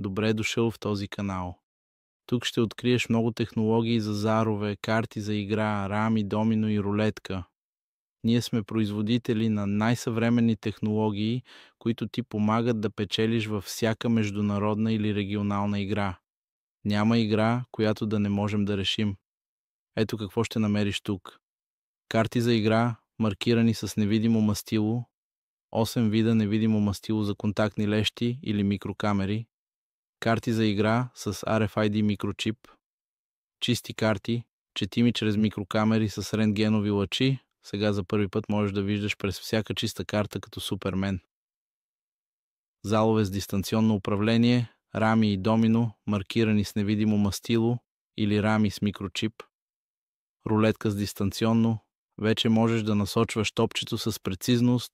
добре дошъл в този канал. Тук ще откриеш много технологии за зарове, карти за игра, рами, домино и рулетка. Ние сме производители на най-съвременни технологии, които ти помагат да печелиш във всяка международна или регионална игра. Няма игра, която да не можем да решим. Ето какво ще намериш тук. Карти за игра, маркирани с невидимо мастило, 8 вида невидимо мастило за контактни лещи или микрокамери, карти за игра с RFID микрочип, чисти карти, четими чрез микрокамери с рентгенови лъчи. Сега за първи път можеш да виждаш през всяка чиста карта като Супермен. Залове с дистанционно управление, рами и домино, маркирани с невидимо мастило или рами с микрочип, рулетка с дистанционно. Вече можеш да насочваш топчето с прецизност.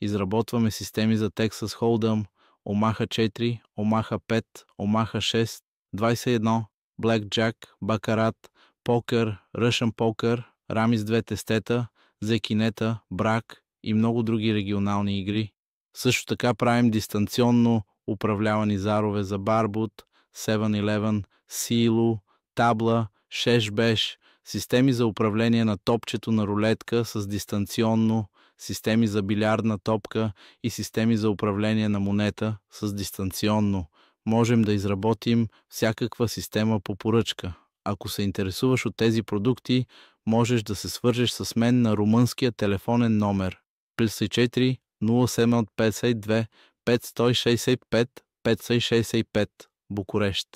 Изработваме системи за Texas Hold'em, Omaha 4, Omaha 5, Omaha 6, 21, Blackjack, Baccarat, покер, Russian покер, рами с две тестета, зекинета, брак и много други регионални игри. Също така правим дистанционно управлявани зарове за Барбут, 7-Eleven, Силу, Табла, Шешбеш, системи за управление на топчето на рулетка с дистанционно, системи за билярдна топка и системи за управление на монета с дистанционно. Можем да изработим всякаква система по поръчка. Ако се интересуваш от тези продукти, можеш да се свържеш с мен на румънския телефонен номер +4 0752 565 565 Букурещ.